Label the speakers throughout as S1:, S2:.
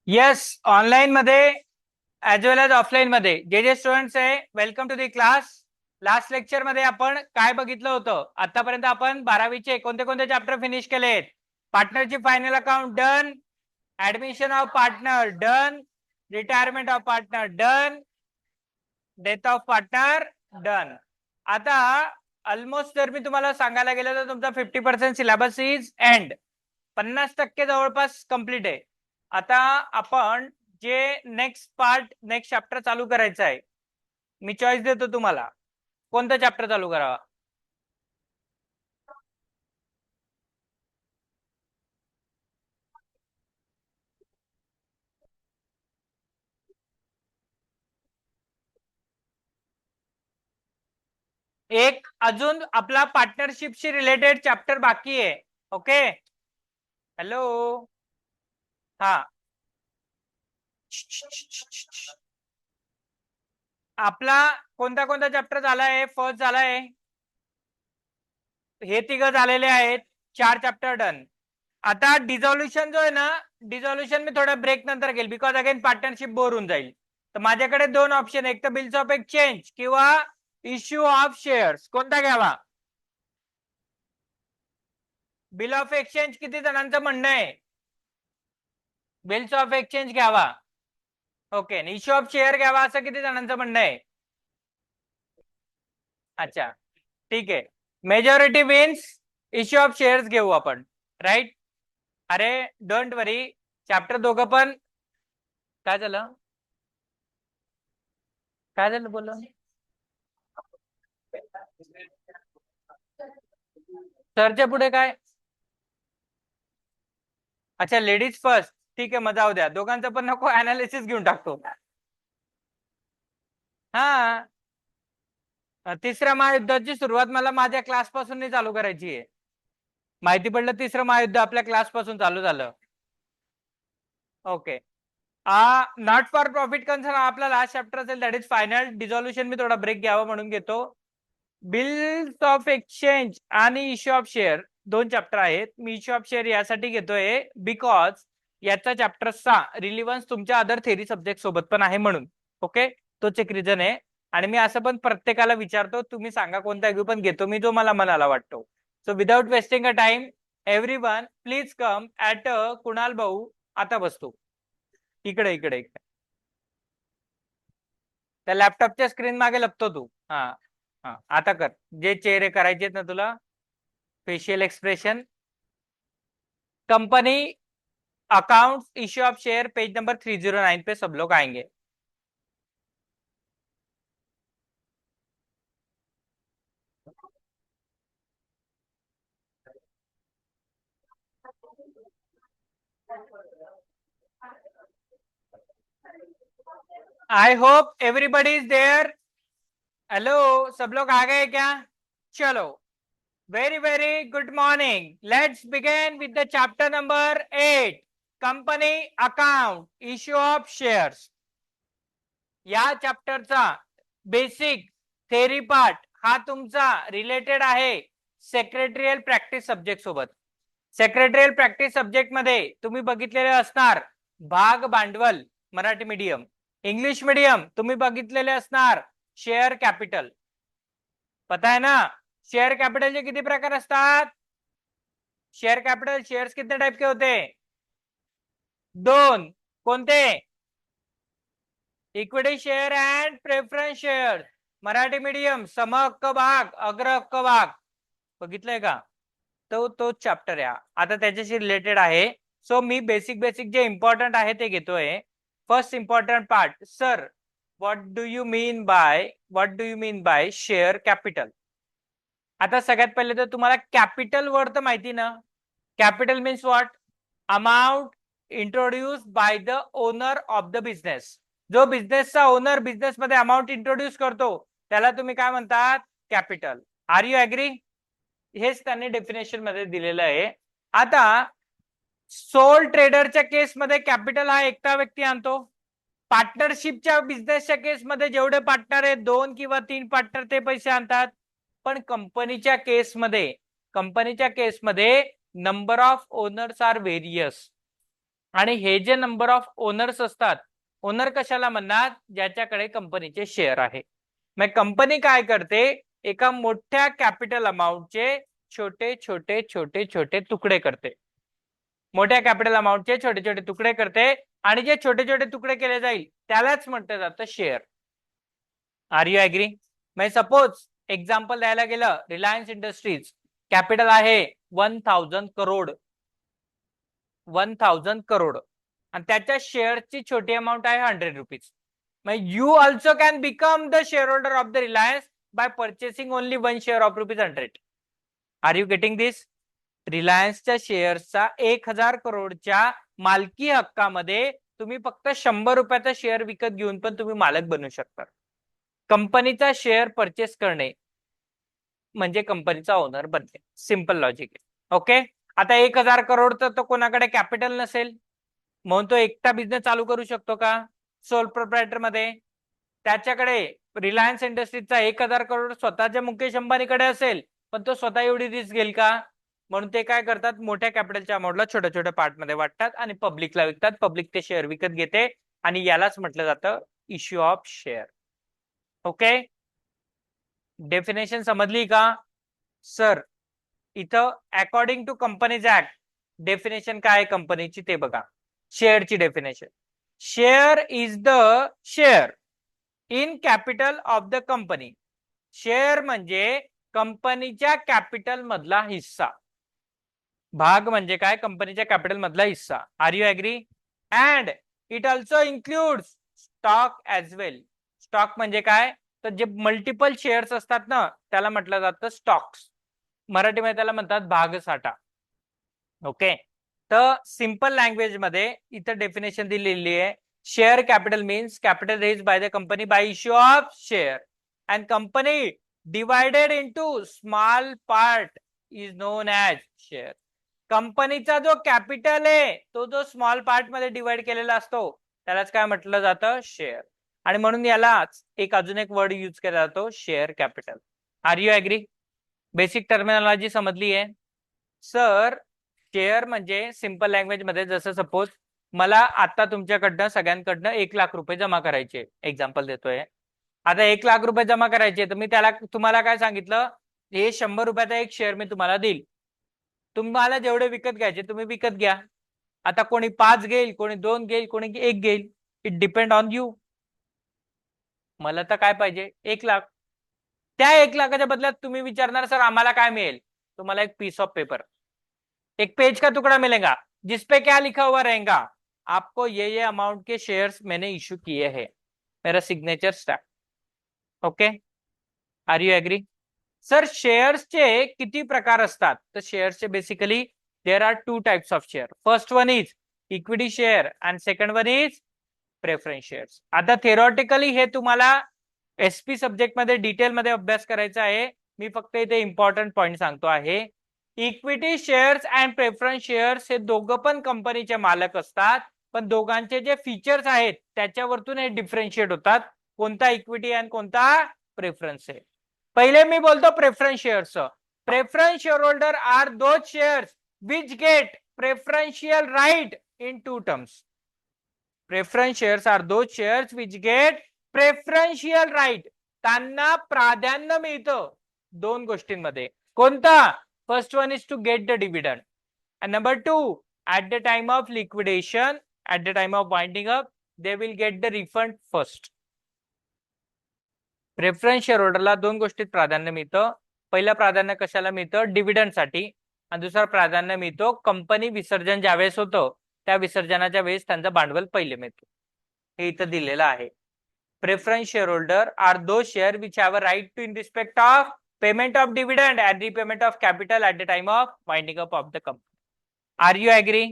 S1: Yes, online मध्ये as well as offline मध्ये जे जे स्टुडंट्स आहे, welcome to the class. Last lecture मध्ये आपण काय बघितलं होतं? आतापर्यंत आपण 12वीचे कोणते कोणते चॅप्टर फिनिश केलेत? पार्टनरची final account done, admission of partner done, retirement of partner done, death of partner done. आता ऑलमोस्ट जर मी तुम्हाला सांगायला गेलो तर तुमचा 50% सिलेबस इज एंड, 50% जवळपास कम्प्लीट आहे. आता आपण जे नेक्स्ट चॅप्टर चालू करायचं आहे, मी चॉईस देतो तुम्हाला, कोणता चॅप्टर चालू करावा? एक अजून आपला पार्टनरशिपशी रिलेटेड चॅप्टर बाकी आहे. ओके, हॅलो, हा, आपला कोणता कोणता चॅप्टर झालाय? फर्स्ट झालाय, हे तिघ झालेले आहेत, 4 चॅप्टर डन. आता डिझॉल्युशन जो आहे ना, डिझॉल्युशन मी थोडा ब्रेक नंतर घेईल, बिकॉज अगेन पार्टनरशिप बोर होऊन जाईल. तर माझ्याकडे 2 ऑप्शन, एक तर बिल्स ऑफ एक्सचेंज किंवा इश्यू ऑफ शेअर्स. कोणता घ्यावा? बिल ऑफ एक्सचेंज किती जणांचं म्हणणं आहे? बिल्स ऑफ एक्सचेंज घ्यावा. ओके, इश्यू ऑफ शेअर घ्यावा असं किती जणांचं म्हणणं आहे? अच्छा, ठीक आहे. Majority wins, issue of shares घेऊ आपण, राईट? अरे डोंट वरी, चॅप्टर दोघं पण. काय झालं? काय झालं बोल? सरच्या पुढे काय? अच्छा, लेडीज फर्स्ट. ठीक आहे, मजा जाऊ द्या, दोघांचं पण नको, अनालिसिस घेऊन टाकतो. हा, तिसऱ्या महायुद्धाची सुरुवात मला माझ्या क्लास पासून नाही चालू करायची आहे. माहिती पडलं तिसरं महायुद्ध आपल्या क्लास पासून चालू झालं. Okay, not for profit concern आपला लास्ट चॅप्टर असेल, दॅट इज फायनल. डिझॉल्युशन मी थोडा ब्रेक घ्यावा म्हणून घेतो. बिल्स ऑफ एक्सचेंज आणि इश्यू ऑफ शेअर 2 चॅप्टर आहेत. मी इश्यू ऑफ शेअर यासाठी घेतोय बिकॉज याचा चॅप्टरचा रिलिव्हन्स तुमच्या अदर थेरी सब्जेक्ट सोबत पण आहे म्हणून. ओके, तोच एक रिझन आहे. आणि मी असं पण प्रत्येकाला विचारतो, तुम्ही सांगा कोणता घेऊ, पण घेतो मी जो मला मनाला वाटतो. So without wasting a time, everyone please come at Kunal भाऊ. आता बसतो इकडे इकडे इकडे, त्या लॅपटॉपच्या स्क्रीन मागे लपतो तू. हा हा, आता कर जे चेहरे करायचे ना तुला, facial expression. Company account issue of share, page number 309 पे सब लोग आएंगे. I hope everybody is there. Hello, सब लोग आ गए क्या? चलो, very very good morning. Let's begin with the chapter number 8, company account issue of shares. या चॅप्टरचा बेसिक थेरी पार्ट हा तुमचा रिलेटेड आहे सेक्रेटरियल प्रॅक्टिस सब्जेक्ट सोबत. सेक्रेटरियल प्रॅक्टिस सब्जेक्ट मध्ये तुम्ही बघितलेले असणार भाग भांडवल, मराठी मीडियम. इंग्लिश मीडियम तुम्ही बघितलेले असणार शेअर कॅपिटल. पता है ना? शेअर कॅपिटलचे किती प्रकार असतात? शेअर कॅपिटल शेअर्स कितने टाइप के होते? 2. कोणते? Equity share and preference share. Marathi medium सम हक्क भाग, अग्र हक्क भाग. बघितलंय का? तो चॅप्टर आहे. आता त्याच्याशी रिलेटेड आहे. सो मी बेसिक जे इम्पॉर्टंट आहे ते घेतोय. First important part, sir what do you mean by share capital? आता सगळ्यात पहिले तर तुम्हाला कॅपिटल वर्ड तर माहिती ना. Capital means what? Amount introduce by the owner of the business. जो बिझनेसचा ओनर बिझनेस मध्ये अमाऊंट इंट्रोड्यूस करतो त्याला तुम्ही काय म्हणतात? कॅपिटल. Are you agree? हेच त्यांनी डेफिनेशन मध्ये दिलेलं आहे. आता सोल ट्रेडरच्या केसमध्ये कॅपिटल हा एकटा व्यक्ती आणतो. पार्टनरशिपच्या बिझनेसच्या केसमध्ये जेवढे पार्टनर आहेत, 2 किंवा 3 पार्टनर, ते पैसे आणतात. पण कंपनीच्या केसमध्ये number of owners are various. आणि हे जे नंबर ऑफ ओनर्स असतात, ओनर कशाला म्हणतात, ज्याच्याकडे कंपनीचे शेअर आहे. मग कंपनी काय करते, एका मोठ्या कॅपिटल अमाऊंटचे छोटे छोटे छोटे छोटे तुकडे करते. मोठ्या कॅपिटल अमाऊंटचे छोटे छोटे तुकडे करते आणि जे छोटे छोटे तुकडे केले जाईल त्यालाच म्हटलं जातं शेअर. Are you agree? म्हणजे सपोज एक्झाम्पल द्यायला गेलं, रिलायन्स इंडस्ट्रीज कॅपिटल आहे 1000 करोड, 1000 करोड, आणि त्याच्या शेअरची छोटी अमाऊंट आहे 100 रुपीज. मग you also can become the share holder of the Reliance by purchasing only 1 share of ₹100. Are you getting this? रिलायन्सच्या शेअर्सचा 1000 करोडच्या मालकी हक्कामध्ये तुम्ही फक्त 100 रुपयाचा शेअर विकत घेऊन पण तुम्ही मालक बनू शकता. कंपनीचा शेअर परचेस करणे म्हणजे कंपनीचा ओनर बनणे. सिंपल लॉजिक आहे. ओके, आता 1000 करोडचं तर कोणाकडे कॅपिटल नसेल, म्हणून तो एकटा बिझनेस चालू करू शकतो का सोल प्रोप्रायटर मध्ये? त्याच्याकडे रिलायन्स इंडस्ट्रीजचा 1000 करोड स्वतःच्या मुकेश अंबानीकडे असेल, पण तो स्वतः एवढी रिस्क घेईल का? म्हणून ते काय करतात, मोठ्या कॅपिटलच्या अमाऊंटला छोट्या छोट्या पार्ट मध्ये वाटतात आणि पब्लिकला विकतात. पब्लिक ते शेअर विकत घेते आणि यालाच म्हटलं जातं issue of share. Okay, definition समजली का सर? इथं according to companies act definition काय कंपनीची ते बघा. शेअरची definition, share is the share in capital of the company. Share म्हणजे कंपनीच्या कॅपिटल मधला हिस्सा. भाग म्हणजे काय, कंपनीच्या कॅपिटल मधला हिस्सा. Are you agree? And it also includes stock as well. Stock म्हणजे काय, तर जे मल्टिपल शेअर्स असतात ना त्याला म्हटलं जातं स्टॉक्स. मराठीमध्ये त्याला म्हणतात भागसाठा. ओके, तर सिंपल लँग्वेज मध्ये इथं डेफिनेशन दिलेली आहे. Share capital means capital raise by the company by issue of share and company divided into small part is known as share. कंपनीचा जो कॅपिटल आहे तो जो स्मॉल पार्ट मध्ये डिवाइड केलेला असतो त्यालाच काय म्हटलं जातं, शेअर. आणि म्हणून यालाच एक अजून एक वर्ड यूज केला जातो, share capital. Are you agree? Basic terminology समजली आहे सर? शेअर म्हणजे सिंपल लँग्वेज मध्ये, जसं सपोज मला आता तुमच्याकडनं सगळ्यांकडनं 1,00,000 रुपये जमा करायचे, एक्झाम्पल देतोय. आता 1,00,000 रुपये जमा करायचे तर मी तुम्हाला काय सांगितलं, हे 100 रुपयाचा एक शेअर मी तुम्हाला देईल. तुम्हाला जेवढे विकत घ्यायचे तुम्ही विकत घ्या. आता कोणी 5 घेईल, कोणी 2 घेईल, कोणी 1 घेईल. It depend on you. मला तर काय पाहिजे, 1,00,000. त्या 1,00,000च्या बदल्यात तुम्ही विचारणार सर आम्हाला काय मिळेल? तुम्हाला एक पीस ऑफ पेपर, एक पेज का टुकड़ा मिलेगा जिसपे क्या लिखा हुआ रहेगा, आपको ये अमाउंट के शेयर्स मैंने इश्यू किए हैं, मेरा signature stamp. Okay, are you agree? Sir शेअर्सचे किती प्रकार असतात? तर शेअर्सचे basically there are 2 types of share. First one is equity share and second one is preference shares. आता थेरॉटिकली हे तुम्हाला एसपी सब्जेक्ट मध्ये डिटेल मध्ये अभ्यास करायचा आहे. मी फक्त इथे इम्पॉर्टंट पॉइंट सांगतो आहे. Equity shares and preference shares हे दोघं पण कंपनीचे मालक असतात, पण दोघांचे जे फीचर्स आहेत त्याच्यावरतून हे डिफरन्शिएट होतात, कोणता इक्विटी आणि कोणता प्रेफरन्स आहे. पहिले मी बोलतो preference shares. Preference share holder are those shares which get preferential right in 2 terms. Preference shares are those shares which get preferential right. त्यांना प्राधान्य मिळतं 2 गोष्टींमध्ये. कोणता? First one is to get the dividend and number 2, at the time of liquidation, at the time of winding up, they will get the refund first. Preference share होल्डरला 2 गोष्टीत प्राधान्य मिळतं. पहिलं प्राधान्य कशाला मिळतं? डिव्हिडंड साठी. आणि दुसरं प्राधान्य मिळतो कंपनी विसर्जन ज्यावेळेस होतं त्या विसर्जनाच्या वेळेस त्यांचं भांडवल पहिले मिळतं. हे इथं दिलेलं आहे. Preference share holder are those share which have a right to in respect of payment of dividend and repayment of capital at the time of winding up of the company. Are you agree?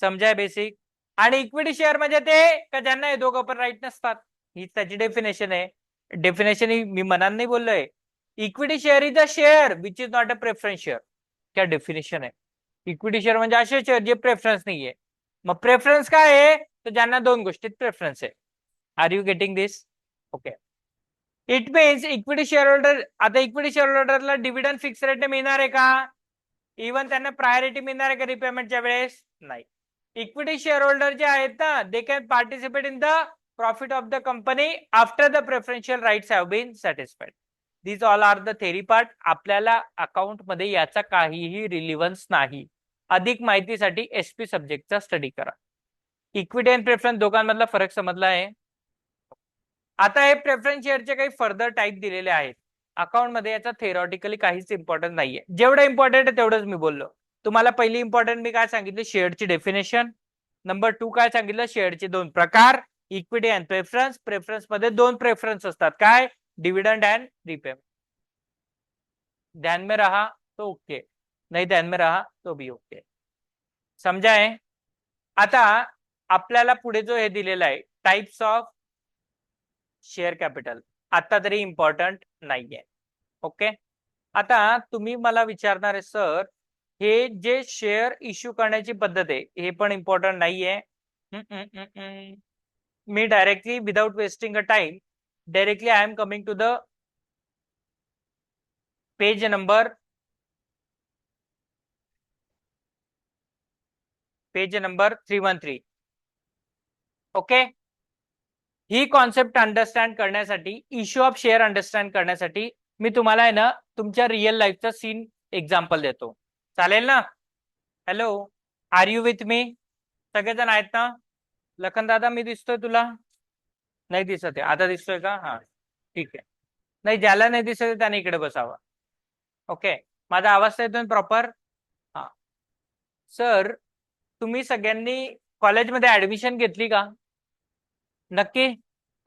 S1: समजाय basic? आणि equity share म्हणजे ते का ज्यांना हे दोघं पण right नसतात, ही त्याची डेफिनेशन आहे. डेफिनेशन मी मनाने नाही बोललोय. Equity share is a share which is not a preference share. क्या डेफिनेशन आहे? इक्विटी शेअर म्हणजे असे शेअर जे प्रेफरन्स नाहीये. मग प्रेफरन्स काय आहे? तर ज्यांना 2 गोष्टीत प्रेफरन्स आहे. Are you getting this? Okay, it means equity share holder. आता इक्विटी शेअर होल्डरला डिव्हिडंड फिक्स रेटने मिळणार आहे का? इव्हन त्यांना प्रायोरिटी मिळणार आहे का रिपेमेंटच्या वेळेस? नाही. इक्विटी शेअर होल्डर जे आहेत ना, they can participate in the profit of the company after the preferential rights have been satisfied. This all are the theory part. आपल्याला अकाउंट मध्ये याचा काहीही रिलिव्हन्स नाही. अधिक माहितीसाठी एसपी सब्जेक्टचा स्टडी करा. इक्विटी अँड प्रेफरन्स दोघांमधला फरक समजला आहे. आता हे प्रेफरन्स शेअरचे काही फर्दर टाईप दिलेले आहेत अकाउंट मध्ये. याचा थेरॉटिकली काहीच इम्पॉर्टन्स नाहीये. जेवढं इम्पॉर्टंट आहे तेवढंच मी बोललो. तुम्हाला पहिली इम्पॉर्टंट मी काय सांगितलं, शेअरची डेफिनेशन. नंबर 2 काय सांगितलं, शेअरचे दोन प्रकार, इक्विटी अँड प्रेफरन्स. प्रेफरन्स मध्ये दोन प्रेफरन्स असतात, काय, डिव्हिडंड अँड रिपेमेंट. ध्यान में रहा तो ओके, नाही ध्यान में रहा तो भी ओके. समजा आहे. आता आपल्याला पुढे जो हे दिलेला आहे टाइप्स ऑफ शेअर कॅपिटल, आता तरी इम्पॉर्टंट नाहीये. ओके. आता तुम्ही मला विचारणार आहे सर हे जे शेअर इश्यू करण्याची पद्धत आहे हे पण इम्पॉर्टंट नाहीये. मी directly without wasting a time directly I am coming to the page number 313. Okay. ही कॉन्सेप्ट अंडरस्टँड करण्यासाठी, इश्यू ऑफ शेअर अंडरस्टँड करण्यासाठी मी तुम्हाला आहे ना तुमच्या रिअल लाईफचा सीन एक्झाम्पल देतो. चालेल ना? Hello, are you with me? सगळेजण आहेत ना? लखन दादा मी दिसतोय तुला? नाही दिसत आहे. आता दिसतोय का? हा ठीक आहे. नाही, ज्याला नाही दिसत त्याने इकडे बसावा. ओके. माझा आवाज येतोय प्रॉपर? हा सर, तुम्ही सगळ्यांनी कॉलेजमध्ये ऍडमिशन घेतली का? नक्की?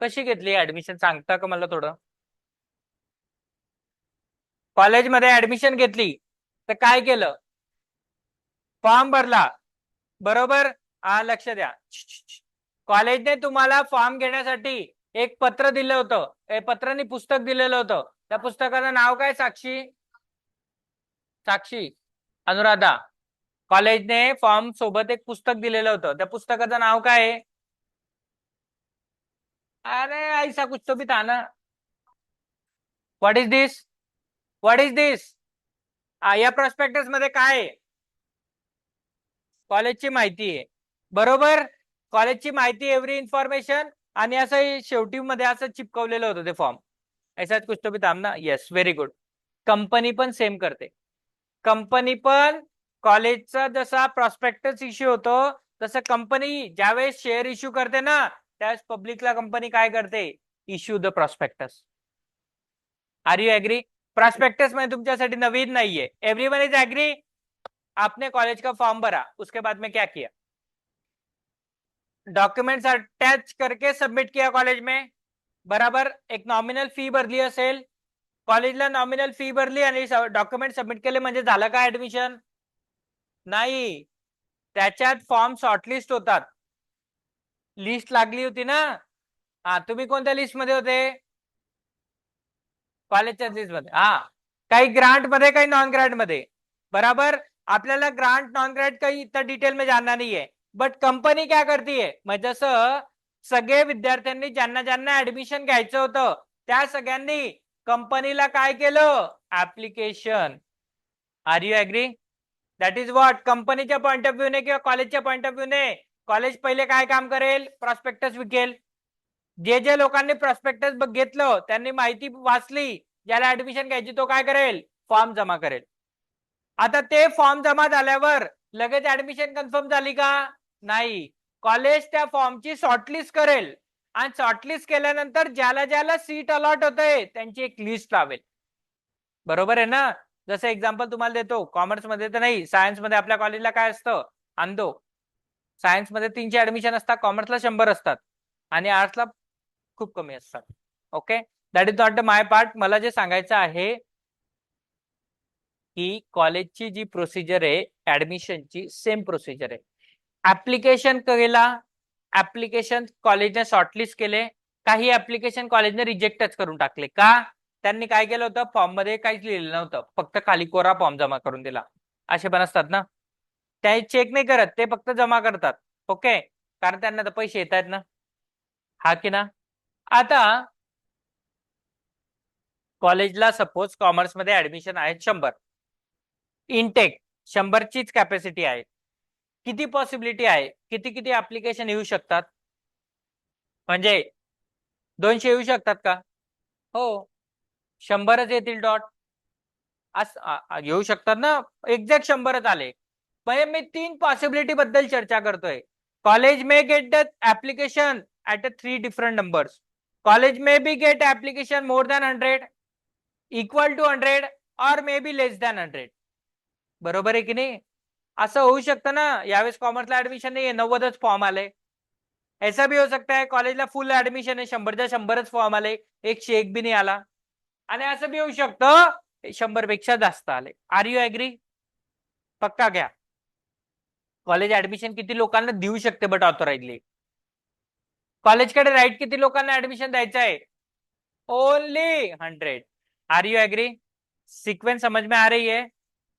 S1: कशी घेतली ऍडमिशन सांगता का मला थोडं? कॉलेजमध्ये ऍडमिशन घेतली तर काय केलं? फॉर्म भरला, बरोबर? हा, लक्ष द्या. कॉलेजने तुम्हाला फॉर्म घेण्यासाठी एक पत्र दिलं होतं, पत्राने पुस्तक दिलेलं होतं. त्या पुस्तकाचं नाव काय? साक्षी अनुराधा. कॉलेजने फॉर्म सोबत एक पुस्तक दिलेलं होतं, त्या पुस्तकाचं नाव काय आहे? अरे ऐसा कुछ तो भी था ना. व्हॉट इज दिस? या प्रॉस्पेक्टस मध्ये काय आहे? कॉलेजची माहिती आहे, बरोबर? कॉलेजची माहिती, एव्हरी इन्फॉर्मेशन, आणि असं शेवटी मध्ये असं चिपकवलेलं होतं ते फॉर्म. ऐसा कुछ तो भी था ना. Yes, very good. कंपनी पण सेम करते. कंपनी पण कॉलेजचा जसा प्रॉस्पेक्टस इश्यू होतो तसं कंपनी ज्यावेळेस शेअर इश्यू करते ना त्यावेळेस पब्लिकला कंपनी काय करते? Issue the prospectus. Are you agree? Prospectus मध्ये तुमच्यासाठी नवीन नाहीये. Everyone is agree? आपने कॉलेज का फॉर्म भरा, उसके बाद में क्या किया? डॉक्युमेंट्स अटॅच करके सबमिट किया कॉलेज में, बराबर? एक नॉमिनल फी भरली असेल, कॉलेजला नॉमिनल फी भरली आणि डॉक्युमेंट सबमिट केले म्हणजे झालं का ऍडमिशन? नाही, त्याच्यात फॉर्म शॉर्टलिस्ट होतात. लिस्ट लागली होती ना? हा, तुम्ही कोणत्या लिस्ट मध्ये होते? कॉलेजच्या लिस्ट मध्ये. हा, काही ग्रांट मध्ये, काही नॉन ग्रांट मध्ये, बराबर? आपल्याला ग्रांट नॉन ग्रांट काही इतना डिटेल में जानना नहीं है. बट कंपनी क्या करती है, मग जसं सगळे विद्यार्थ्यांनी ज्यांना ज्यांना ऍडमिशन घ्यायचं होतं त्या सगळ्यांनी कंपनीला काय केलं? Application. Are you agree? That is what. कंपनीच्या पॉइंट ऑफ व्ह्यूने किंवा कॉलेजच्या पॉइंट ऑफ व्ह्यूने कॉलेज पहिले काय काम करेल? प्रॉस्पेक्टस विकेल. जे जे लोकांनी प्रॉस्पेक्टस घेतलं त्यांनी माहिती वाचली, ज्याला ऍडमिशन घ्यायची तो काय करेल? फॉर्म जमा करेल. आता ते फॉर्म जमा झाल्यावर लगेच ऍडमिशन कन्फर्म झाली का? नाही. कॉलेज त्या फॉर्मची शॉर्टलिस्ट करेल आणि शॉर्टलिस्ट केल्यानंतर ज्याला ज्याला सीट अलॉट होते त्यांची एक लिस्ट लावेल. बरोबर आहे ना? जसं एक्झाम्पल तुम्हाला देतो, कॉमर्स मध्ये तर नाही, सायन्स मध्ये आपल्या कॉलेजला काय असतं? अंधो. सायन्स मध्ये 300 ऍडमिशन असतात, कॉमर्सला 100 असतात आणि आर्ट्सला खूप कमी असतात. Okay, that is not the my part. मला जे सांगायचं आहे की कॉलेजची जी प्रोसिजर आहे ऍडमिशनची सेम प्रोसिजर आहे. ऍप्लिकेशन केला, ऍप्लिकेशन कॉलेजने शॉर्टलिस्ट केले, काही ऍप्लिकेशन कॉलेजने रिजेक्टच करून टाकले. का? त्यांनी काय केलं होतं? फॉर्म मध्ये काहीच लिहिलेलं नव्हतं, फक्त खाली कोरा फॉर्म जमा करून दिला. असे पण असतात ना, ते चेक नाही करत, ते फक्त जमा करतात. ओके, कारण त्यांना तर पैसे येत आहेत ना. हा की ना? आता कॉलेजला सपोज कॉमर्समध्ये ऍडमिशन आहेत 100, इनटेक 100चीच कॅपॅसिटी आहे. किती पॉसिबिलिटी आहे, किती किती ऍप्लिकेशन येऊ शकतात? म्हणजे 200 येऊ शकतात का? हो, 100च येतील डॉट. येऊ शकतात ना, एक्झॅक्ट 100च आले. म्हणजे मी 3 पॉसिबिलिटी बद्दल चर्चा करतोय. College may get the application at a 3 different numbers. College may be get application more than 100, equal to 100, और मे बी लेस दॅन 100. बरोबर आहे की नाही? असं होऊ शकतं ना. यावेळेस कॉमर्सला ऍडमिशन नाही, 90च फॉर्म आले. ऐसा भी हो सकता है कॉलेजला फुल ऍडमिशन आहे, 100च्या 100च फॉर्म आले, 101 बी नाही आला. आणि असं बी होऊ शकतं 100 पेक्षा जास्त आले. Are you agree? पक्का घ्या. कॉलेज ऍडमिशन किती लोकांना देऊ शकते बट ऑथोराइजली? कॉलेजकडे राईट किती लोकांना ऍडमिशन द्यायचं आहे? Only 100. Are you agree? Sequence समझ में आ रही है?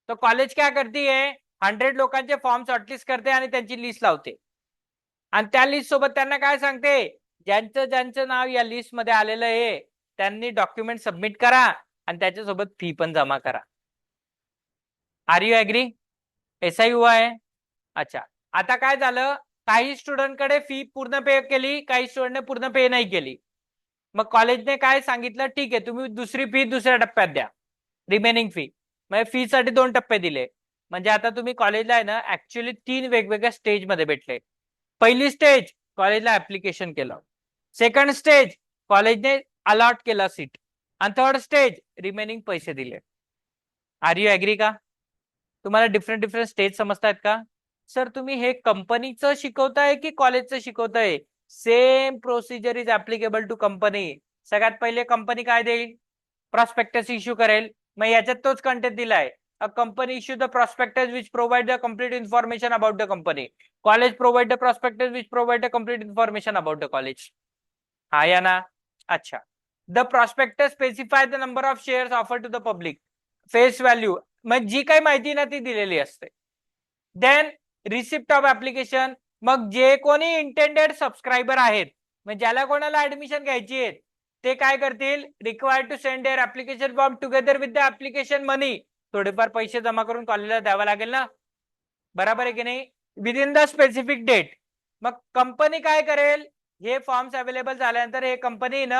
S1: तो कॉलेज क्या करती है, 100 लोकांचे फॉर्म शॉर्टलिस्ट करते आणि त्यांची लिस्ट लावते. आणि त्या लिस्ट सोबत त्यांना काय सांगते, ज्यांचं ज्यांचं नाव या लिस्ट मध्ये आलेलं आहे त्यांनी डॉक्युमेंट सबमिट करा आणि त्याच्यासोबत फी पण जमा करा. Are you agree? ऐसा ही हुआ है? अच्छा, आता काय झालं, काही स्टुडंटकडे फी पूर्ण पे केली, काही स्टुडंटने पूर्ण पे नाही केली. मग कॉलेजने काय सांगितलं, ठीक आहे तुम्ही दुसरी फी दुसऱ्या टप्प्यात द्या, रिमेनिंग फी. म्हणजे फी साठी 2 टप्पे दिले. म्हणजे आता तुम्ही कॉलेजला आहे ना ऍक्च्युअली 3 वेगवेगळ्या स्टेज मध्ये भेटले. पहिली स्टेज, कॉलेजला ऍप्लिकेशन केलं. सेकंड स्टेज, कॉलेजने अलॉट केला सीट. आणि थर्ड स्टेज, रिमेनिंग पैसे दिले. आर यू ऍग्री का? तुम्हाला डिफरंट डिफरंट स्टेज समजतायत का? सर तुम्ही हे कंपनीचं शिकवताय की कॉलेजचं शिकवताय? Same procedure is applicable to company. सगळ्यात पहिले कंपनी काय देईल? प्रॉस्पेक्टस इश्यू करेल. मग याच्यात तोच कंटेंट दिलाय. A company issue the prospectus which provide the complete information about the company. College provide the prospectus which provide the complete information about the college. हा या ना? अच्छा. The prospectus specify the number of shares offered to the public. Face value, मग जी काही माहिती ना ती दिलेली असते. देन रिसिप्ट ऑफ ऍप्लिकेशन, मग जे कोणी इंटेंडेड सबस्क्रायबर आहेत, मग ज्याला कोणाला ऍडमिशन घ्यायची आहे ते काय करतील, required to send their application form together with the application money. थोडेफार पैसे जमा करून कॉलेजला द्यावा लागेल ना, बरोबर आहे की नाही, within the specific date. मग कंपनी काय करेल, हे फॉर्म्स अवेलेबल झाल्यानंतर हे कंपनी न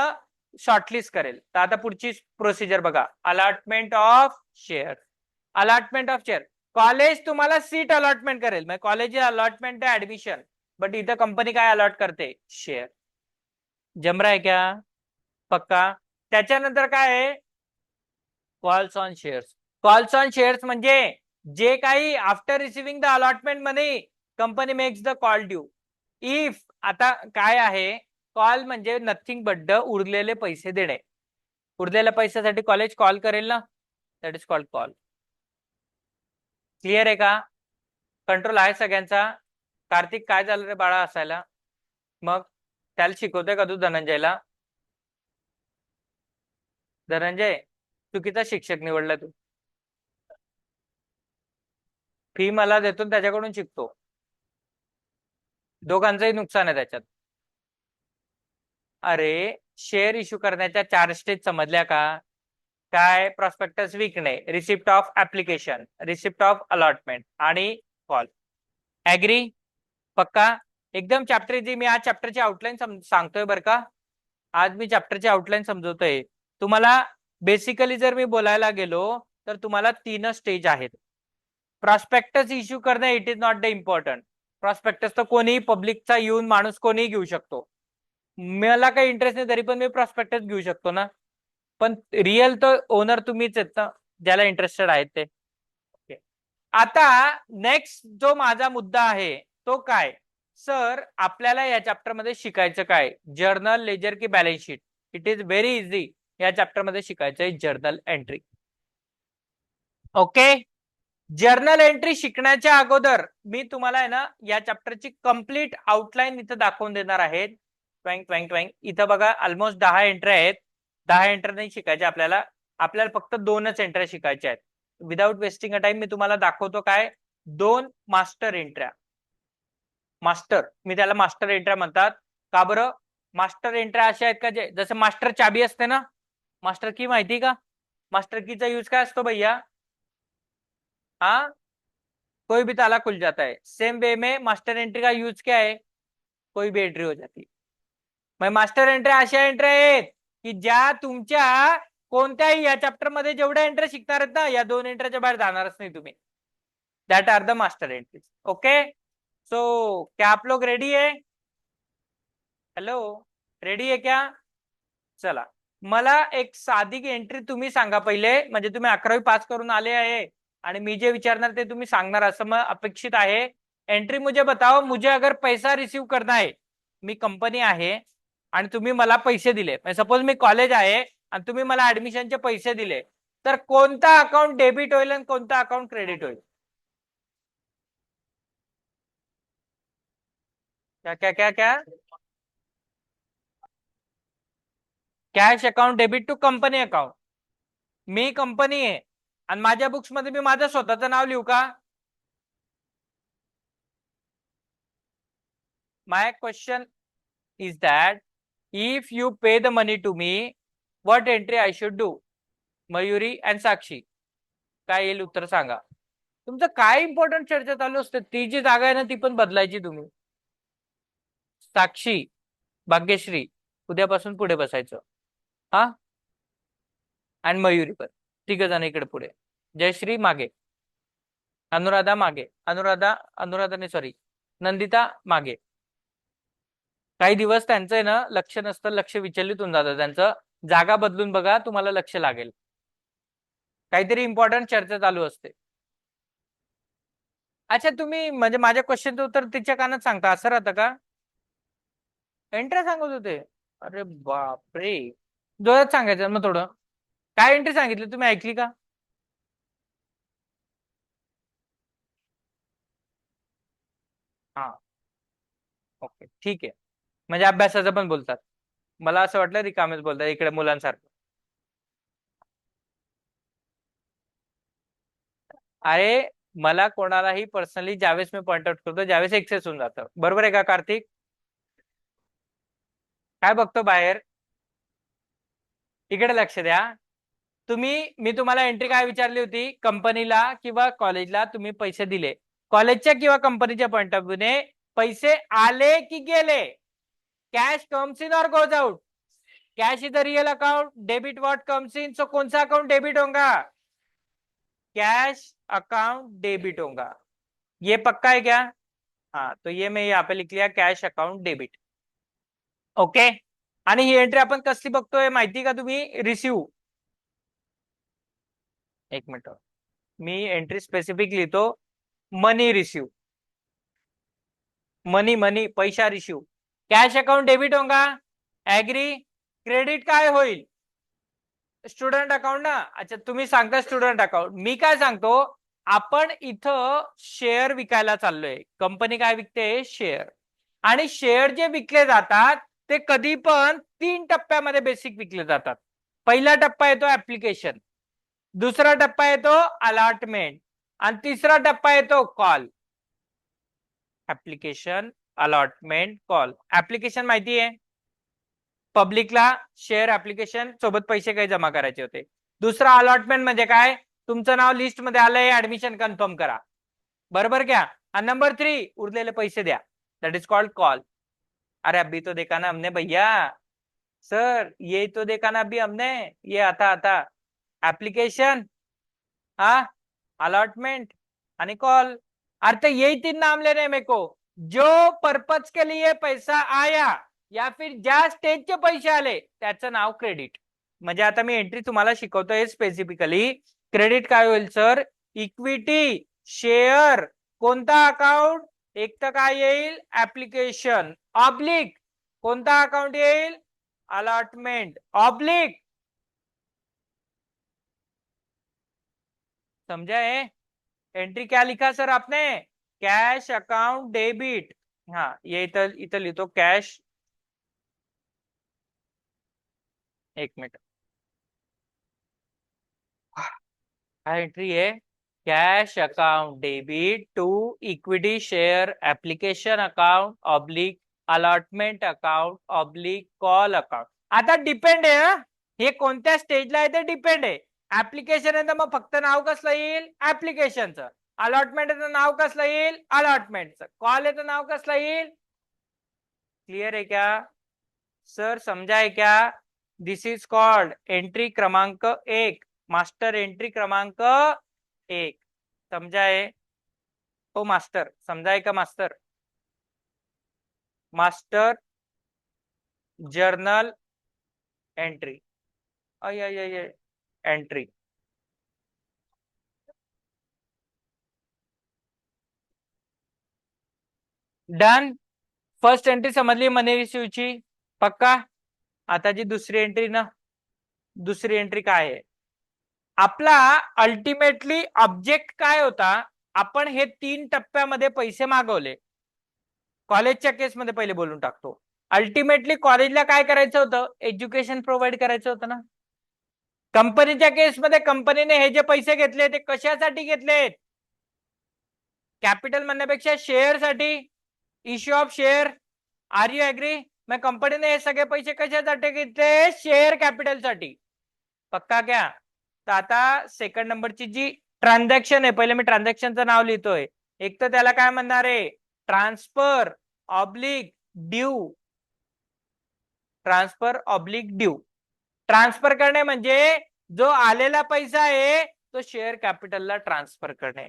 S1: शॉर्टलिस्ट करेल. तर आता पुढची प्रोसिजर बघा, allotment of share. Allotment of share, college तुम्हाला सीट अलॉटमेंट करेल, म्हणजे कॉलेज अलॉटमेंट आहे ऍडमिशन, बट इथं कंपनी काय अलॉट करते, शेअर. जम रहा है क्या? पक्का. त्याच्यानंतर काय आहे, calls on shares. Calls on shares म्हणजे जे काही after receiving the allotment money company makes the call due. If, आता काय आहे, कॉल म्हणजे नथिंग बट द उरलेले पैसे देणे. उरलेल्या पैशासाठी कॉलेज कॉल करेल ना, that is called call. Clear आहे का? कंट्रोल आहे सगळ्यांचा? कार्तिक काय झालं रे बाळा असायला? मग त्याला शिकवतोय का तू धनंजयला? धनंजय, चुकीचा शिक्षक निवडला तू. फी मला देतो त्याच्याकडून शिकतो, दोघांचंही नुकसान आहे त्याच्यात. अरे शेअर इश्यू करण्याच्या 4 स्टेज समजल्या का? काय? प्रॉस्पेक्टस विकणे, receipt of application, receipt of allotment आणि कॉल. ऍग्री? पक्का? एकदम चॅप्टर, जी मी आज चॅप्टरची आउटलाईन सांगतोय बरं का, आज मी चॅप्टरची आउटलाईन समजवतोय तुम्हाला. बेसिकली जर मी बोलायला गेलो तर तुम्हाला 3 स्टेज आहेत. प्रॉस्पेक्टस इश्यू करणे, it is not the important. Prospectus तर कोणीही पब्लिकचा येऊन माणूस कोणीही घेऊ शकतो. मला काही इंटरेस्ट नाही तरी पण मी प्रॉस्पेक्टस घेऊ शकतो ना, पण रिअल तर ओनर तुम्हीच आहेत ना, ज्याला इंटरेस्टेड आहेत ते. आता नेक्स्ट जो माझा मुद्दा आहे तो काय, सर आपल्याला या चॅप्टर मध्ये शिकायचं काय, जर्नल, लेजर की balance sheet. It is very easy. या चॅप्टर मध्ये शिकायचं आहे journal entry. Okay. Journal entry शिकण्याच्या अगोदर मी तुम्हाला आहे ना या चॅप्टरची कंप्लीट आउटलाईन इथं दाखवून देणार आहे. ट्वँग ट्वँग ट्वँग, इथं बघा ऑलमोस्ट 10 एंट्री आहेत. 10 एंट्री नाही शिकायच्या आपल्याला, आपल्याला फक्त 2च एंट्री शिकायच्या आहेत. विदाउट वेस्टिंग अ टाइम मी तुम्हाला दाखवतो काय, 2 मास्टर एंट्र्या. मास्टर, मी त्याला मास्टर एंट्र्या म्हणतात. का बरं? मास्टर एंट्र्या अशा आहेत का, जे जसं मास्टर चाबी असते ना, मास्टर की माहिती का? मास्टर कीचा यूज काय असतो भैया? हा, कोई भी ताला खुल जाता है। सेम वे में मास्टर एंट्री का यूज क्या है, कोई भी एंट्री हो जाती। मग मास्टर एंट्री अशा एंट्री आहेत की ज्या तुमच्या कोणत्याही या चॅप्टर मध्ये जेवढ्या एंट्री शिकणार आहेत ना, या 2 एंट्रीच्या बाहेर जाणारच नाही तुम्ही. That are the master entries. Okay, so क्या आप लोग रेडी है? हॅलो, रेडी आहे क्या? चला, मला एक साधी एंट्री तुम्ही सांगा पहिले, म्हणजे तुम्ही 11वी पास करून आले आहे आणि मी जे विचारणार ते तुम्ही सांगणार असं मग अपेक्षित आहे. एंट्री मुझे बताओ, मुझे अगर पैसा रिसीव करना है, मी कंपनी आहे आणि तुम्ही मला पैसे दिले, सपोज मी कॉलेज आहे आणि तुम्ही मला ऍडमिशनचे पैसे दिले, तर कोणता अकाउंट डेबिट होईल आणि कोणता अकाउंट क्रेडिट होईल? क्या क्या क्या क्या? Cash account debit to company account. मी कंपनी आहे आणि माझ्या बुक्स मध्ये मी माझं स्वतःचं नाव लिहू का? My question is that if you pay the money to me, what entry I should do? Mayuri and Sakshi, काय येईल उत्तर सांगा. तुमचं काय इम्पॉर्टंट चर्चा चालू असते, ती जी जागा आहे ना ती पण बदलायची तुम्ही. साक्षी, भाग्यश्री, उद्यापासून पुढे बसायचं हा. आणि मयुरी पण, तिघ जण इकडे पुढे. जयश्री मागे, अनुराधा मागे, अनुराधा नाही सॉरी, नंदिता मागे. काही दिवस त्यांचं आहे ना लक्ष नसतं, लक्ष विचलित होऊन जातं त्यांचं. जागा बदलून बघा, तुम्हाला लक्ष लागेल. काहीतरी इम्पॉर्टंट चर्चा चालू असते. अच्छा, तुम्ही म्हणजे माझ्या क्वेश्चनचं उत्तर तिच्या कानात सांगता असं राहतं का? एंट्री सांगत होते? अरे बापरे, जोरात सांगायचं मग थोडं. काय एंट्री सांगितली तुम्ही, ऐकली का? हा, ओके ठीक आहे. म्हणजे अभ्यासाचं पण बोलतात. मला असं वाटलं रिकामेच बोलतात इकडे मुलांसारखं. अरे, मला कोणालाही पर्सनली ज्यावेळेस मी पॉइंट आउट करतो त्यावेळेस एक्सेस होऊन जातं. बरोबर आहे का कार्तिक? काय बघतो बाहेर? इकडे लक्ष द्या. मी तुम्हाला एंट्री काय विचारली होती, कंपनीला किंवा कॉलेजला तुम्ही पैसे दिले, कॉलेजच्या किंवा कंपनीच्या पॉइंट ऑफ व्ह्यूने पैसे आले की गेले? कॅश कम्स इन और goes out? Cash is the real account, debit what comes in, so कौन सा अकाउंट डेबिट होगा? कैश अकाउंट डेबिट होगा. ये पक्का है क्या? हाँ, तो ये मैं यहाँ पे लिख लिया, कैश अकाउंट डेबिट. ओके. आणि ही एंट्री आपण कसली बघतोय माहिती का तुम्ही? रिसीव. एक मिनिट, मी एंट्री स्पेसिफिक लिहितो, मनी रिसीव. मनी मनी पैसा रिसीव. कॅश अकाउंट डेबिट होगा, ऍग्री. क्रेडिट काय होईल? स्टुडंट अकाउंट ना. अच्छा, तुम्ही सांगता स्टुडंट अकाउंट, मी काय सांगतो, आपण इथं शेअर विकायला चाललोय. कंपनी काय विकते? शेअर. आणि शेअर जे विकले जातात ते कधी पण 3 टप्प्यामध्ये बेसिक विकले जातात. पहिला टप्पा येतो ऍप्लिकेशन, दुसरा टप्पा येतो अलॉटमेंट आणि तिसरा टप्पा येतो call. Application, allotment, call. Application माहिती आहे, पब्लिकला शेअर ऍप्लिकेशन सोबत पैसे काही जमा करायचे होते. दुसरा अलॉटमेंट म्हणजे काय? तुमचं नाव लिस्ट मध्ये आलंय, ऍडमिशन कन्फर्म करा. बरोबर क्या? आणि नंबर 3, उरलेले पैसे द्या. That is called call. अरे अभी तो देखा ना हमने भैया, सर ये तो देखा ना अभी हमने, ये आता एप्लीकेशन, हाँ, अलॉटमेंट आणि कॉल. अर्थ यही 3 नाम ले रहे मेरे को. जो पर्पज के लिए पैसा आया या फिर ज्या स्टेजचे पैसे आले त्याचं नाव क्रेडिट. म्हणजे आता मी एंट्री तुम्हाला शिकवतोय स्पेसिफिकली. क्रेडिट काय होईल सर? इक्विटी, शेअर, कोणता अकाउंट? एक तर काय येईल? ऍप्लिकेशन, ऑब्लिक कोणता अकाउंट येईल? Allotment, oblique. समझा है? एंट्री क्या लिखा सर आपने? Cash account debit. हाँ, ये इथं लिहितो कॅश. एक मिनिट, काय एंट्री आहे? Cash account debit to equity share application account oblique allotment account oblique call account. आता डिपेंड आहे, हे कोणत्या स्टेजला आहे ते डिपेंड आहे. ऍप्लिकेशन आहे तर मग फक्त नाव कसलं येईल? ऍप्लिकेशनचं. अलॉटमेंटचं नाव कसलं येईल? अलॉटमेंटचं. कॉल याचं नाव कसलं येईल? क्लियर आहे क्या सर? समजा है क्या? दिस इज कॉल्ड एंट्री क्रमांक 1, मास्टर एंट्री क्रमांक 1. समजा है? ओ मास्टर, समजा है का master? Master journal entry, entry. Done. First entry समजली मनी रिसिव्हची? पक्का. आता जी दुसरी एंट्री ना, दुसरी एंट्री काय आहे? आपला अल्टिमेटली ऑब्जेक्ट काय होता? आपण हे 3 टप्प्यामध्ये पैसे मागवले. कॉलेजच्या केसमध्ये पहिले बोलून टाकतो. अल्टिमेटली कॉलेजला काय करायचं होतं? एज्युकेशन प्रोव्हाइड करायचं होतं ना. कंपनीच्या केसमध्ये कंपनीने हे जे पैसे घेतले ते कशासाठी घेतलेत? कॅपिटल म्हणण्यापेक्षा शेअरसाठी, issue of share. Are you agree? मग कंपनीने हे सगळे पैसे कशासाठी घेतले? शेअर कॅपिटलसाठी. पक्का क्या? तर आता सेकंड नंबरची जी ट्रान्झॅक्शन आहे, पहिले मी ट्रान्झॅक्शनचं नाव लिहितोय. एक तर त्याला काय म्हणणार आहे? Transfer oblique due. Transfer oblique due. Transfer करणे म्हणजे जो आलेला पैसा आहे तो शेअर कॅपिटलला ट्रान्सफर करणे.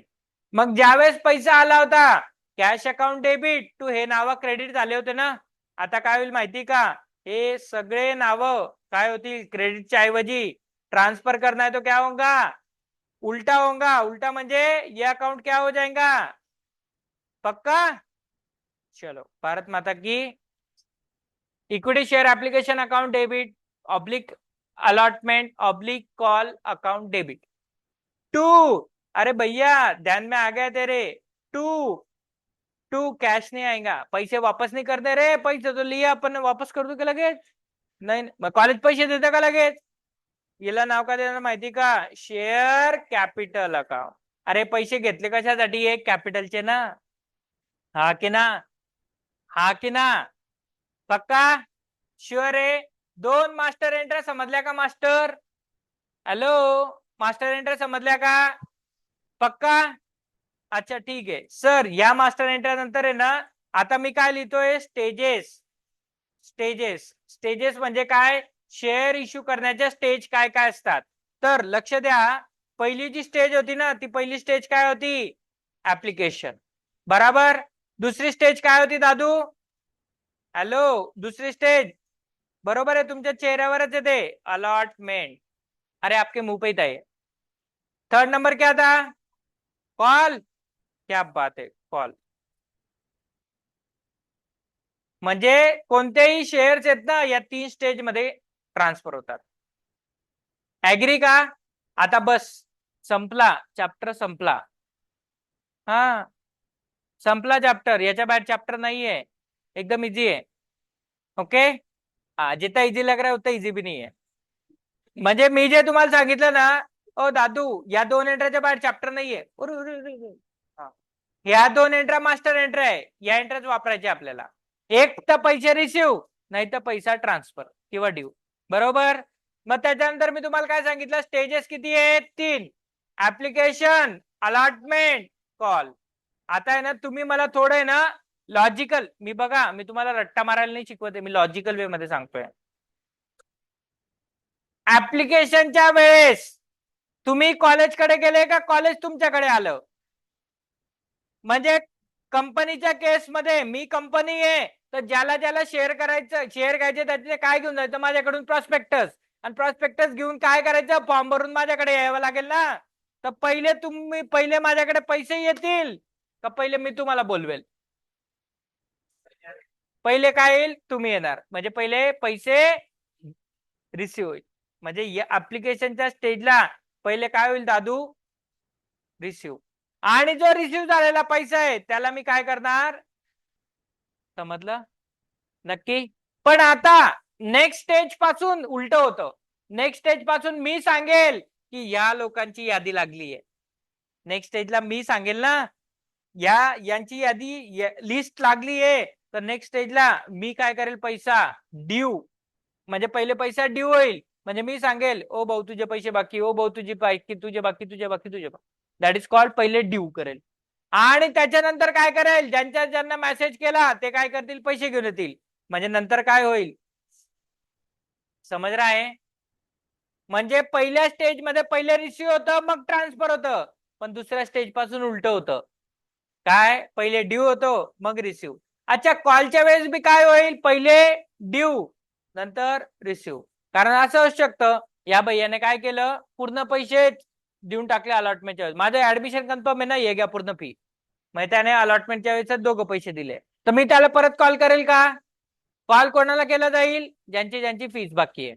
S1: मग ज्यावेळेस पैसा आला होता कॅश अकाउंट डेबिट टू हे नाव क्रेडिट झाले होते ना. आता काय होईल माहिती का? हे सगळे नाव काय होतील? क्रेडिटच्या ऐवजी ट्रांसफर करना है तो क्या होगा? उल्टा होगा. उल्टा म्हणजे ये अकाउंट क्या हो जाएगा? पक्का. चलो, भारत माता की. Equity share application account debit oblique allotment oblique call account debit. 2, अरे भैया ध्यान में आ गया तेरे. 2 कैश नहीं आएगा. पैसे वापस नहीं करते रे. पैसे तो लिया अपन वापस कर दो का लगेच? नाही. मग कॉलेज पैसे देते का लगेच? याला नाव का देणार माहिती का? Share capital account. अरे पैसे घेतले कशासाठी? एक कॅपिटलचे ना. हा की ना? हा की ना? पक्का. शुअर आहे? 2 मास्टर एंट्री समजल्या का मास्टर? हॅलो, मास्टर एंट्री समजल्या का? पक्का. अच्छा ठीक आहे सर. या मास्टर एंट्री नंतर आहे ना, आता मी काय लिहितोय? स्टेजेस. स्टेजेस. स्टेजेस म्हणजे काय? शेअर इश्यू करण्याच्या स्टेज काय काय असतात. तर लक्ष द्या, पहिली जी स्टेज होती ना, ती पहिली स्टेज काय होती? ऍप्लिकेशन. बराबर. दुसरी स्टेज काय होती दादू? हॅलो, दुसरी स्टेज बरोबर आहे, तुमच्या चेहऱ्यावरच येते, अलॉटमेंट. अरे आपके मुंह पे ही था ये. थर्ड नंबर क्या था? कॉल. क्या बात है, कॉल. म्हणजे कोणतेही शेअर्स आहेत ना, या 3 स्टेज मध्ये ट्रान्सफर होतात. ऍग्री का? आता बस, संपला चॅप्टर, संपला. हा, संपला चॅप्टर. याच्या बाहेर चॅप्टर नाहीये. एकदम इजी आहे. ओके. जितना इजी लग रहा है उतना इजी भी नहीं है. म्हणजे मी जे तुम्हाला सांगितलं ना, ओ दादू, या 2 एंट्रीच्या बाहेर चॅप्टर नाहीये. या 2 एंट्रा मास्टर एंट्री आहे. या एंट्रीज वापरायचे आपल्याला. एक तर पैसे रिसिव्ह, नाही तर पैसा ट्रान्सफर किंवा ड्यू. बरोबर. मग त्याच्यानंतर मी तुम्हाला काय सांगितलं? स्टेजेस किती आहेत? 3. Application, allotment, call. आता आहे ना, तुम्ही मला थोडं आहे ना लॉजिकल, मी बघा, मी तुम्हाला रट्टा मारायला नाही शिकवते, मी लॉजिकल वे मध्ये सांगतोय. ऍप्लिकेशनच्या वेळेस तुम्ही कॉलेजकडे गेले का कॉलेज तुमच्याकडे आलं? म्हणजे कंपनीच्या केसमध्ये मी कंपनी आहे, तर ज्याला ज्याला शेअर करायचं, शेअर घ्यायचे, त्याचे काय घेऊन जायचं? माझ्याकडून प्रॉस्पेक्टस. आणि प्रॉस्पेक्टस घेऊन काय करायचं? फॉर्म भरून माझ्याकडे यावं लागेल ना. तर पहिले माझ्याकडे पैसे येतील का पहिले मी तुम्हाला बोलवेल? पहिले काय येईल? तुम्ही येणार. म्हणजे पहिले पैसे रिसिव्ह होईल. म्हणजे या ऍप्लिकेशनच्या स्टेजला पहिले काय होईल दादू? रिसिव्ह. आणि जो रिसिव्ह झालेला पैसा आहे त्याला मी काय करणार? समजलं? नक्की. पण आता नेक्स्ट स्टेज पासून उलट होतं. नेक्स्ट स्टेज पासून मी सांगेल की या लोकांची यादी लागली आहे. नेक्स्ट स्टेजला मी सांगेल ना, यांची यादी लिस्ट लागली आहे. तर नेक्स्ट स्टेजला मी काय करेल? पैसा ड्यू. म्हणजे पहिले पैसा ड्यू होईल. म्हणजे मी सांगेल, ओ भाऊ तुझे पैसे बाकी, ओ भाऊ तुझे बाकी, तुझे बाकी, तुझे बाकी, तुझे बाकी. दॅट इज कॉल्ड पहिले ड्यू करेल. आणि त्याच्यानंतर काय करेल, ज्यांना मेसेज केला ते काय करतील, पैसे घेऊन येतील. म्हणजे नंतर काय होईल, समज रहा आहे. म्हणजे पहिल्या स्टेज मध्ये पहिले रिसिव्ह होतं, मग ट्रान्सफर होतं. पण दुसऱ्या स्टेज पासून उलट होतं. काय, पहिले ड्यू होतो मग रिसिव्ह. अच्छा, कॉलच्या वेळेस बी काय होईल, पहिले ड्यू नंतर रिसिव्ह. कारण असं असू शकतं, या भैयाने काय केलं, पूर्ण पैसे देऊन टाकले अलॉटमेंटच्या वेळेस. माझं ऍडमिशन कन्फर्म आहे ना, हे घ्या पूर्ण फी. मग त्याने अलॉटमेंटच्या वेळेस दोघं पैसे दिले, तर मी त्याला परत कॉल करेल का? कॉल कोणाला केला जाईल, ज्यांची फीस बाकी आहे,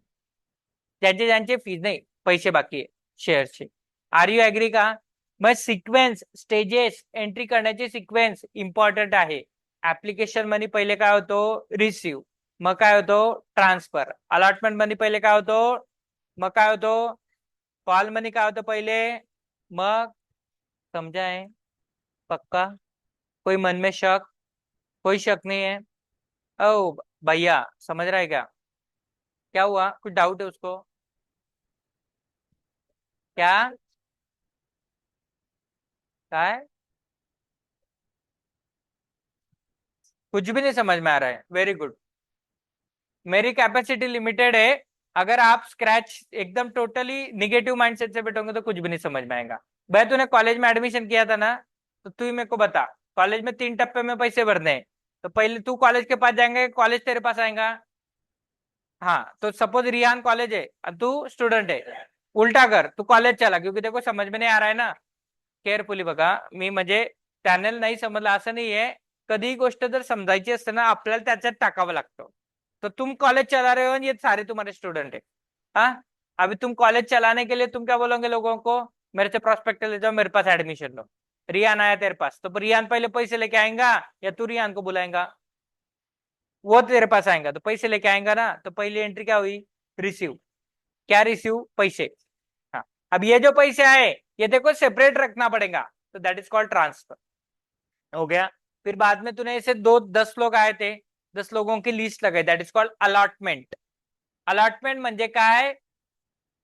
S1: ज्यांचे फीस नाही, पैसे बाकी आहे शेअरचे. आर यू ऍग्री का? मग सिक्वेन्स, स्टेजेस, एंट्री करण्याची सिक्वेन्स इम्पॉर्टंट आहे. ऍप्लिकेशन मनी पहिले काय होतो, रिसिव्ह, मग काय होतो, ट्रान्सफर. अलॉटमेंट मनी पहिले काय होतो, मग काय होतो, कॉल मनी काय होतं पहिले, मग. समझा है? पक्का? कोई मन में शक? कोई शक नहीं है? ओ भैया, समझ रहा है क्या हुआ, कुछ डाउट है उसको? क्या है? कुछ भी नहीं समझ में आ रहा है, वेरी गुड. मेरी कैपेसिटी लिमिटेड है. अगर आप स्क्रैच एकदम टोटली निगेटिव माइंडसेट से बैठोगे तो कुछ भी नहीं समझ में आएगा. भाई तूने कॉलेज में एडमिशन किया था ना, तो तू ही मेरे को बता, कॉलेज में 3 टप्पे में पैसे भरने हैं. तो पहले तू कॉलेज के पास जाएंगे, कॉलेज तेरे पास आएगा. हाँ, तो सपोज रियान कॉलेज है और तू स्टूडेंट है. उल्टा कर, तू कॉलेज चला, क्योंकि देखो समझ में नहीं आ रहा है ना. केअरफुली बघा, मी म्हणजे चॅनल नाही समजलं असं नाहीये. कधी गोष्ट जर समजायची असते ना, आपल्याला त्याच्यात टाकावं लागतं. तो तुम कॉलेज चला रहे हो, ये सारे तुम्हारे स्टूडेंट है. हाँ, अभी तुम कॉलेज चलाने के लिए तुम क्या बोलोगे लोगों को, मेरे से प्रोस्पेक्ट ले जाओ, मेरे पास एडमिशन लो. रियान आया तेरे पास, तो रियान पहले पैसे लेके आएगा या तू रियान को बुलाएगा? वो तेरे पास आएगा तो पैसे लेके आएगा ना. तो पहली एंट्री क्या हुई, रिसीव. क्या रिसीव, पैसे. हाँ, अब ये जो पैसे आए ये देखो सेपरेट रखना पड़ेगा, तो दैट इज कॉल्ड ट्रांसफर. हो गया. फिर बाद में तूने ऐसे 10 लोग आए थे, 10 लोगों की लिस्ट लगाई, that is called allotment. Allotment म्हणजे काय,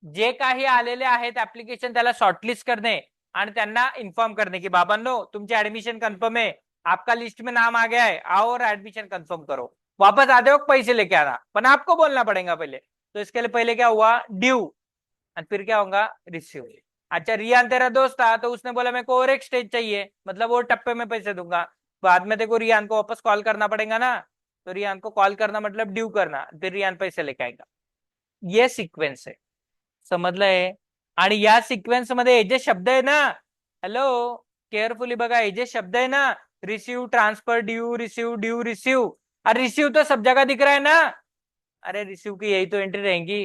S1: जे काही आलेले आहेत ऍप्लिकेशन त्याला शॉर्टलिस्ट करणे आणि त्यांना इन्फॉर्म करने की बाबांनो तुमचे एडमिशन कंफर्म है, आपका लिस्ट में नाम आ गया है, आओ और एडमिशन कंफर्म करो. वापस आते वक्त पैसे लेके आना, पर आपको बोलना पड़ेगा पहले. तो इसके लिए पहले क्या हुआ, ड्यू, और फिर क्या होगा, रिसीव. अच्छा, रियान तेरा दोस्त था, तो उसने बोला मेरे को और एक स्टेज चाहिए, मतलब और टप्पे में पैसे दूंगा. बाद में देखो रियान को वापस कॉल करना पड़ेगा ना. तो रियान को कॉल करना मतलब ड्यू करना, फिर रियान पैसे लेके आएगा. ये सिक्वेन्स है, समजलंय? आणि या सिक्वेन्स मध्ये हे जे शब्द आहे ना, हॅलो केअरफुली बघा, हे जे शब्द है ना, receive, transfer, due, receive, due, receive. अरे रिसीव तो सब जगह दिख रहा है ना. अरे रिसीव की यही तो एंट्री रहेंगी.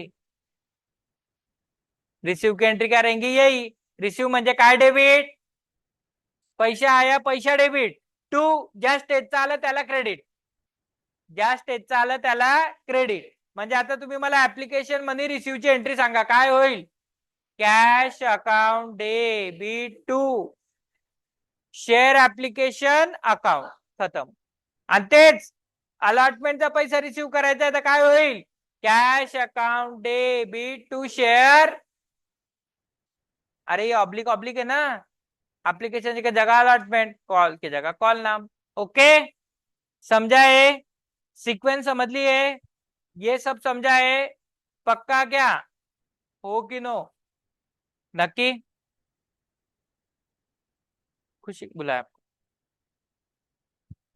S1: रिसीव की एंट्री क्या रहेंगी, यही. रिसीव म्हणजे काय, डेबिट. पैसा आया, पैसा डेबिट. टू, ज्या स्टेजचा आलं त्याला क्रेडिट, ज्या स्टेजचा आलं त्याला क्रेडिट. म्हणजे आता तुम्ही मला ऍप्लिकेशन मनी रिसीवची एंट्री सांगा, काय होईल, cash account debit to share application account, खतम. आणि तेच अलॉटमेंटचा पैसा रिसीव्ह करायचा तर काय होईल, cash account debit to share. अरे ये ऑब्लिक ऑब्लिक है ना, एप्लीकेशन की जगह अलॉटमेंट, कॉल की जगह कॉल नाम. ओके, समझा है? सीक्वेंस समझ लिए, ये सब समझा है? पक्का क्या, हो कि नो? नक्की? खुशी बुलाया आपको.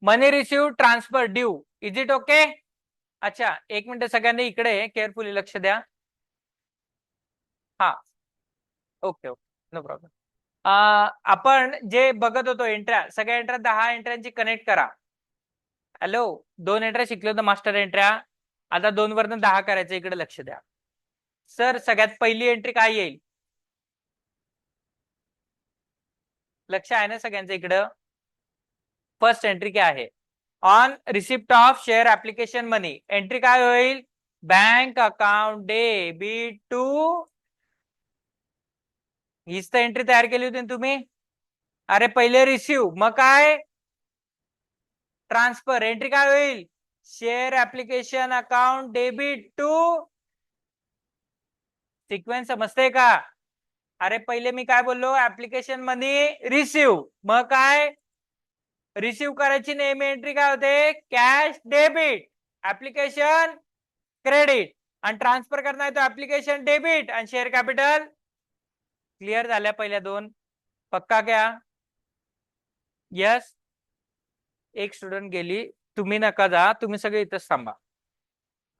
S1: Money receive, transfer, due, is it okay? अच्छा, एक मिनिट सगळ्यांनी इकडे केअरफुली लक्ष द्या. हा, ओके ओके, नो प्रॉब्लेम. आपण जे बघत होतो एंट्र्या, सगळ्या एंट्र्या 10 एंट्र्यांची कनेक्ट करा. हॅलो, 2 एंट्र्या शिकलो होतो मास्टर एंट्र्या, आता 2 वरनं 10 करायचं, इकडे लक्ष द्या. सर सगळ्यात पहिली एंट्री काय येईल, लक्ष आहे ना सगळ्यांचं इकडं? फर्स्ट एंट्री काय आहे, on receipt of share application money. Entry काय होईल, बँक अकाउंट डेबिट टू. हीच तर एंट्री तयार केली होती तुम्ही. अरे पहिले रिसिव्ह, मग काय, ट्रान्सफर. एंट्री काय होईल, share application account debit to. Sequence समजते का? अरे पहिले मी काय बोललो, ऍप्लिकेशन मनी रिसिव्ह, मग काय रिसिव्ह करायची नेहमी एंट्री काय होते, कॅश डेबिट, ऍप्लिकेशन क्रेडिट, आणि ट्रान्सफर करना है तो ऍप्लिकेशन डेबिट आणि शेअर कॅपिटल. क्लिअर झाल्या पहिल्या दोन, पक्का क्या? यस. एक स्टुडंट गेली, तुम्ही नका जा, तुम्ही सगळे इथंच थांबा.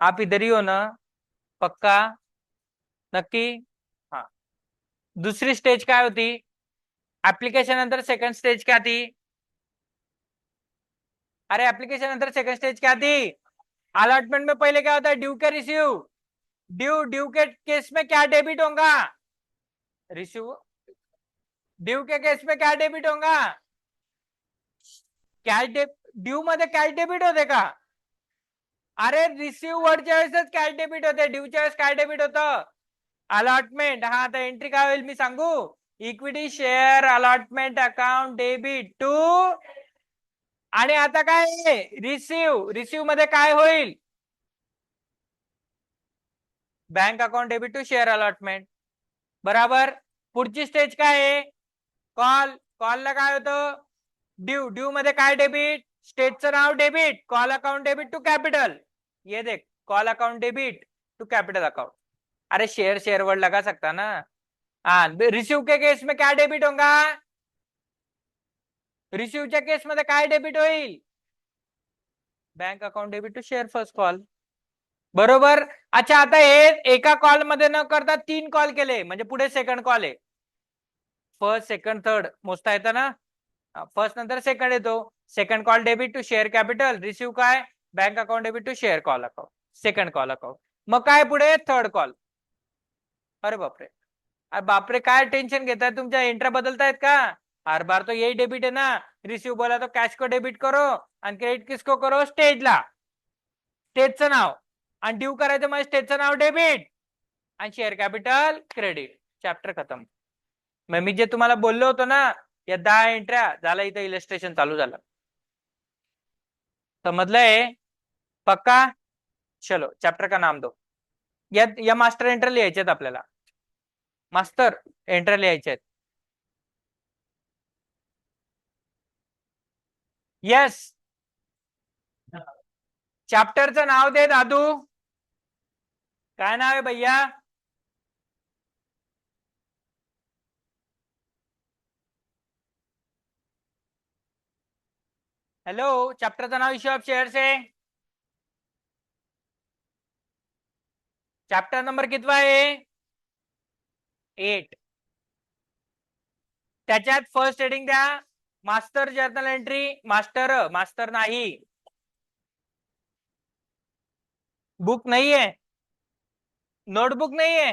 S1: आप इधर ही हो ना, पक्का नक्की? हा. दुसरी स्टेज काय होती, ऍप्लिकेशन नंतर सेकंड स्टेज क्या थी? अरे एप्लीकेशन नंतर सेकंड स्टेज क्या थी? अलॉटमेंट में पहले क्या होता है, ड्यू के रिसीव, ड्यू, ड्यू के केस में क्या डेबिट होगा, रिसीव, ड्यू के केस में क्या डेबिट होगा, कॅश ड्यू मध्ये कॅश डेबिट होते का? अरे रिसीव्ह वरच्या वेळेसच कॅश डेबिट होते, ड्यूच्या वेळेस काय डेबिट होतं, अलॉटमेंट. हा, आता एंट्री काय होईल मी सांगू, equity share allotment account debit to, आणि आता काय रिसीव्ह, रिसीव्ह मध्ये काय होईल, bank account debit to share allotment. बराबर. पुढची स्टेज काय आहे, कॉल, कॉलला काय होतं, ड्यू, ड्यू मध्ये काय डेबिट, स्टेटचं नाव debit, call account debit to capital, ये देख call account debit to capital account. अरे शेयर शेयर वर्ड लगा सकता ना. हाँ, रिसीव के केस में क्या डेबिट होगा, रिसीवच्या केस मध्ये काय डेबिट होईल, bank account debit to share first call. बरोबर. अच्छा, आता हे एका कॉल मध्ये न करता 3 कॉल केले म्हणजे पुढे सेकंड कॉल आहे, फर्स्ट सेकंड थर्ड मोजता येतं ना, फर्स्ट नंतर सेकंड येतो, second call debit to share capital, receive काय bank account debit to share call account, second call account. मग काय पुढे थर्ड कॉल. अरे बापरे, अरे बापरे, काय टेन्शन घेताय, तुमच्या एंट्रा बदलतायत का, हर बार तो यही डेबिट है ना, रिसीव बोला तो कैश को डेबिट करो आणि क्रेडिट किसको करो, स्टेजला, स्टेजचं नाव, आणि ड्यू करायचं म्हणजे स्टेजचं नाव डेबिट आणि शेअर कॅपिटल क्रेडिट, चॅप्टर खतम. मग मी जे तुम्हाला बोललो होतो ना, या 10 एंट्र्या झाला, इथं इलस्ट्रेशन चालू झालं. समजलंय? पक्का? चलो चॅप्टर का नाम दो. या मास्टर एंट्री लिहायच्यात आपल्याला, मास्टर एंट्री लिहायच्या आहेत. येस. चॅप्टरचं नाव दे दादू, काय नाव आहे भैया? हॅलो, चॅप्टरचं नाव इश्यू ऑफ शेअर्स आहे, चॅप्टर नंबर कितवा आहे, 8. त्याच्यात फर्स्ट हेडिंग द्या, master journal entry, master, master नाही, बुक नहीं है, नोटबुक नहीं है,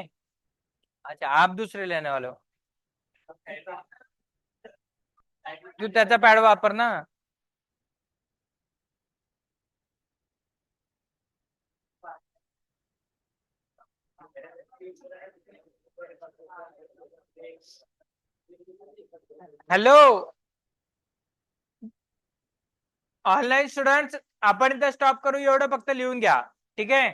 S1: अच्छा आप दूसरे लेने वाले हो, तू त्याचा पॅड वापर ना. हॅलो ऑनलाईन स्टुडंट, आपण इथं स्टॉप करू, एवढं फक्त लिहून घ्या, ठीक आहे.